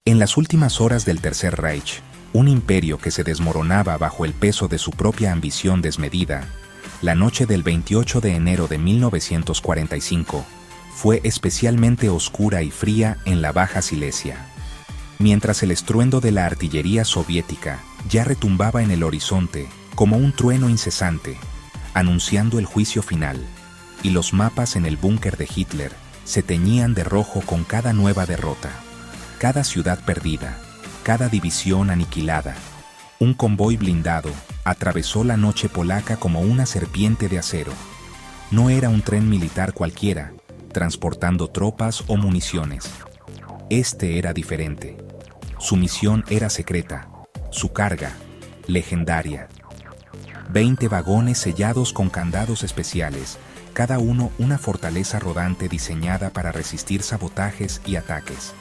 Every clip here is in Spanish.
En las últimas horas del Tercer Reich, un imperio que se desmoronaba bajo el peso de su propia ambición desmedida, la noche del 28 de enero de 1945 fue especialmente oscura y fría en la Baja Silesia. Mientras el estruendo de la artillería soviética ya retumbaba en el horizonte como un trueno incesante, anunciando el juicio final, y los mapas en el búnker de Hitler se teñían de rojo con cada nueva derrota, cada ciudad perdida, cada división aniquilada. Un convoy blindado atravesó la noche polaca como una serpiente de acero. No era un tren militar cualquiera, transportando tropas o municiones. Este era diferente. Su misión era secreta, su carga, legendaria. 20 vagones sellados con candados especiales, cada uno una fortaleza rodante diseñada para resistir sabotajes y ataques.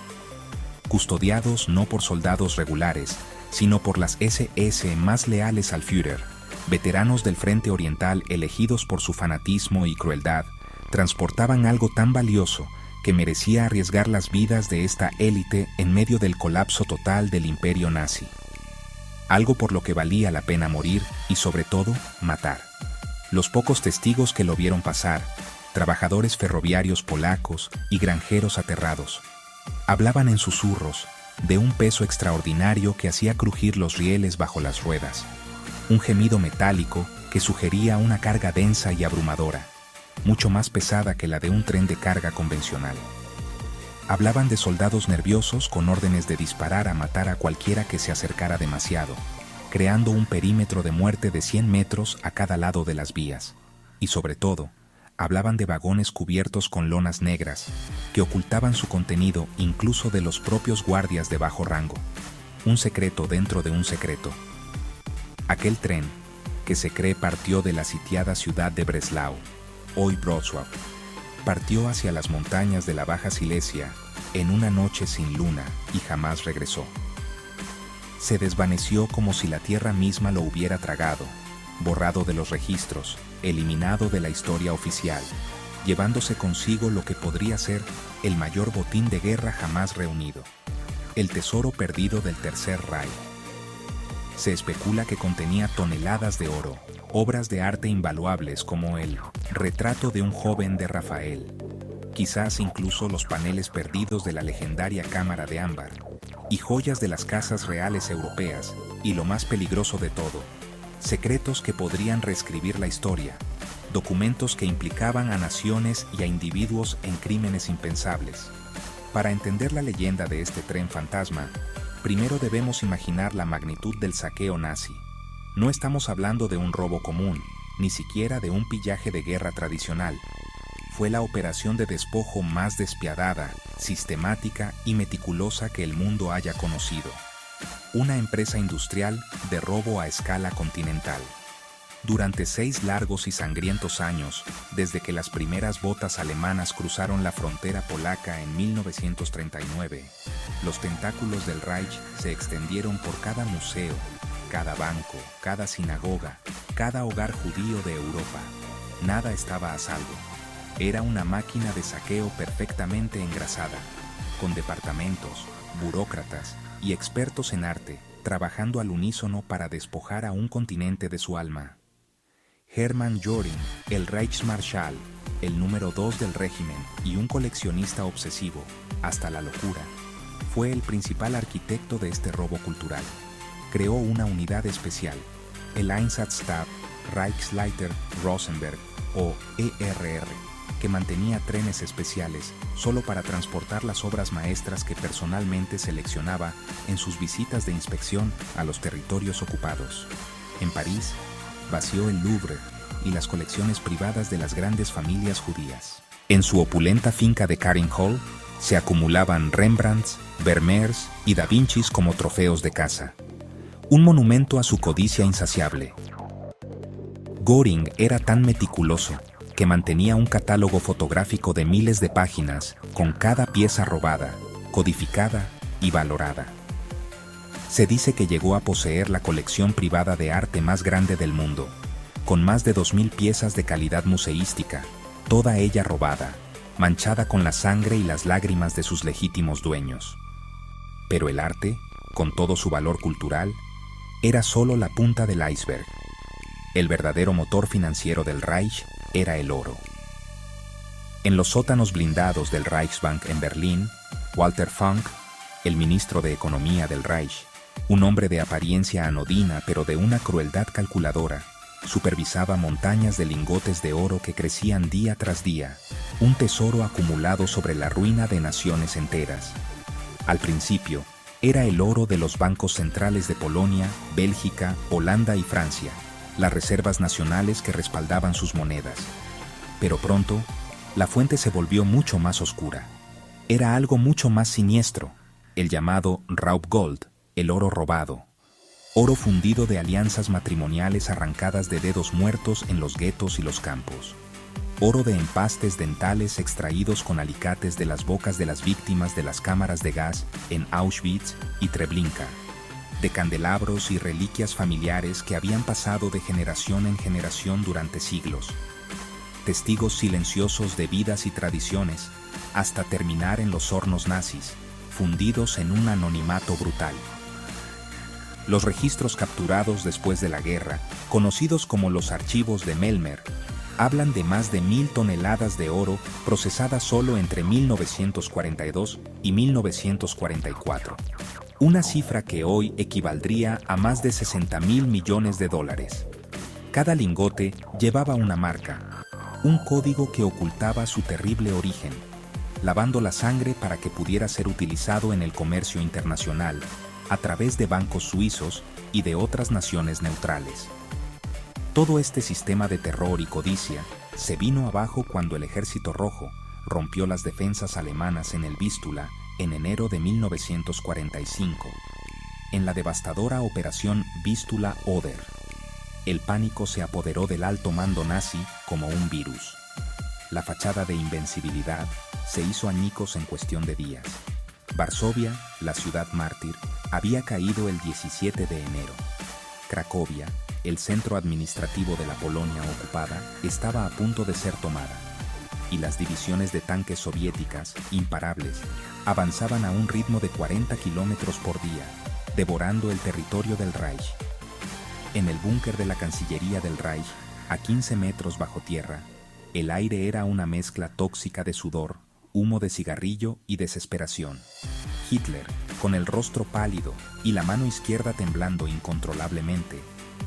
Custodiados no por soldados regulares, sino por las SS más leales al Führer, veteranos del Frente Oriental elegidos por su fanatismo y crueldad, transportaban algo tan valioso que merecía arriesgar las vidas de esta élite en medio del colapso total del imperio nazi. Algo por lo que valía la pena morir y, sobre todo, matar. Los pocos testigos que lo vieron pasar, trabajadores ferroviarios polacos y granjeros aterrados, hablaban en susurros de un peso extraordinario que hacía crujir los rieles bajo las ruedas, un gemido metálico que sugería una carga densa y abrumadora, mucho más pesada que la de un tren de carga convencional. Hablaban de soldados nerviosos con órdenes de disparar a matar a cualquiera que se acercara demasiado, creando un perímetro de muerte de 100 metros a cada lado de las vías. Y sobre todo, hablaban de vagones cubiertos con lonas negras, que ocultaban su contenido incluso de los propios guardias de bajo rango. Un secreto dentro de un secreto. Aquel tren, que se cree partió de la sitiada ciudad de Breslau, hoy Wrocław, partió hacia las montañas de la Baja Silesia en una noche sin luna y jamás regresó. Se desvaneció como si la tierra misma lo hubiera tragado, borrado de los registros, eliminado de la historia oficial, llevándose consigo lo que podría ser el mayor botín de guerra jamás reunido, el tesoro perdido del Tercer Reich. Se especula que contenía toneladas de oro, obras de arte invaluables como el retrato de un joven de Rafael, quizás incluso los paneles perdidos de la legendaria cámara de ámbar, y joyas de las casas reales europeas, y lo más peligroso de todo, secretos que podrían reescribir la historia, documentos que implicaban a naciones y a individuos en crímenes impensables. Para entender la leyenda de este tren fantasma, primero debemos imaginar la magnitud del saqueo nazi. No estamos hablando de un robo común, ni siquiera de un pillaje de guerra tradicional. Fue la operación de despojo más despiadada, sistemática y meticulosa que el mundo haya conocido. Una empresa industrial de robo a escala continental. Durante 6 largos y sangrientos años, desde que las primeras botas alemanas cruzaron la frontera polaca en 1939, los tentáculos del Reich se extendieron por cada museo, cada banco, cada sinagoga, cada hogar judío de Europa. Nada estaba a salvo. Era una máquina de saqueo perfectamente engrasada, con departamentos, burócratas y expertos en arte, trabajando al unísono para despojar a un continente de su alma. Hermann Göring, el Reichsmarschall, el número 2 del régimen y un coleccionista obsesivo, hasta la locura, fue el principal arquitecto de este robo cultural. Creó una unidad especial, el Einsatzstab Reichsleiter Rosenberg, o ERR, que mantenía trenes especiales solo para transportar las obras maestras que personalmente seleccionaba en sus visitas de inspección a los territorios ocupados. En París, vació el Louvre y las colecciones privadas de las grandes familias judías. En su opulenta finca de Karin Hall se acumulaban Rembrandts, Vermeers y Da Vincis como trofeos de caza. Un monumento a su codicia insaciable. Göring era tan meticuloso que mantenía un catálogo fotográfico de miles de páginas con cada pieza robada, codificada y valorada. Se dice que llegó a poseer la colección privada de arte más grande del mundo, con más de 2000 piezas de calidad museística, toda ella robada, manchada con la sangre y las lágrimas de sus legítimos dueños. Pero el arte, con todo su valor cultural, era solo la punta del iceberg. El verdadero motor financiero del Reich era el oro. En los sótanos blindados del Reichsbank en Berlín, Walter Funk, el ministro de Economía del Reich, un hombre de apariencia anodina pero de una crueldad calculadora, supervisaba montañas de lingotes de oro que crecían día tras día, un tesoro acumulado sobre la ruina de naciones enteras. Al principio, era el oro de los bancos centrales de Polonia, Bélgica, Holanda y Francia, las reservas nacionales que respaldaban sus monedas. Pero pronto, la fuente se volvió mucho más oscura. Era algo mucho más siniestro, el llamado Raubgold, el oro robado. Oro fundido de alianzas matrimoniales arrancadas de dedos muertos en los guetos y los campos. Oro de empastes dentales extraídos con alicates de las bocas de las víctimas de las cámaras de gas en Auschwitz y Treblinka. De candelabros y reliquias familiares que habían pasado de generación en generación durante siglos. Testigos silenciosos de vidas y tradiciones, hasta terminar en los hornos nazis, fundidos en un anonimato brutal. Los registros capturados después de la guerra, conocidos como los archivos de Melmer, hablan de más de 1.000 toneladas de oro procesadas solo entre 1942 y 1944, una cifra que hoy equivaldría a más de 60.000 millones de dólares. Cada lingote llevaba una marca, un código que ocultaba su terrible origen, lavando la sangre para que pudiera ser utilizado en el comercio internacional, a través de bancos suizos y de otras naciones neutrales. Todo este sistema de terror y codicia se vino abajo cuando el Ejército Rojo rompió las defensas alemanas en el Vístula en enero de 1945, en la devastadora operación Vístula-Oder. El pánico se apoderó del alto mando nazi como un virus. La fachada de invencibilidad se hizo añicos en cuestión de días. Varsovia, la ciudad mártir, había caído el 17 de enero. Cracovia, el centro administrativo de la Polonia ocupada, estaba a punto de ser tomada. Y las divisiones de tanques soviéticas, imparables, avanzaban a un ritmo de 40 kilómetros por día, devorando el territorio del Reich. En el búnker de la Cancillería del Reich, a 15 metros bajo tierra, el aire era una mezcla tóxica de sudor, humo de cigarrillo y desesperación. Hitler, con el rostro pálido y la mano izquierda temblando incontrolablemente,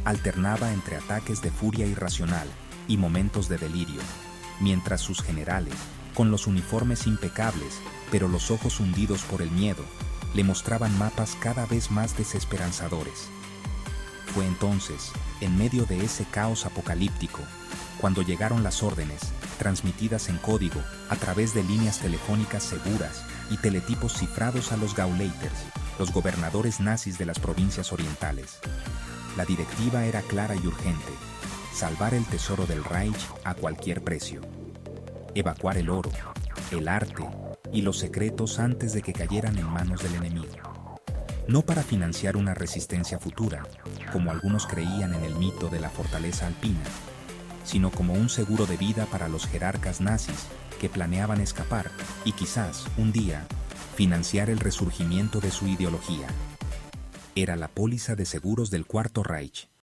alternaba entre ataques de furia irracional y momentos de delirio, mientras sus generales, con los uniformes impecables, pero los ojos hundidos por el miedo, le mostraban mapas cada vez más desesperanzadores. Fue entonces, en medio de ese caos apocalíptico, cuando llegaron las órdenes, transmitidas en código a través de líneas telefónicas seguras y teletipos cifrados a los Gauleiters, los gobernadores nazis de las provincias orientales. La directiva era clara y urgente: salvar el tesoro del Reich a cualquier precio. Evacuar el oro, el arte y los secretos antes de que cayeran en manos del enemigo. No para financiar una resistencia futura, como algunos creían en el mito de la fortaleza alpina, sino como un seguro de vida para los jerarcas nazis que planeaban escapar y quizás, un día, financiar el resurgimiento de su ideología. Era la póliza de seguros del Cuarto Reich.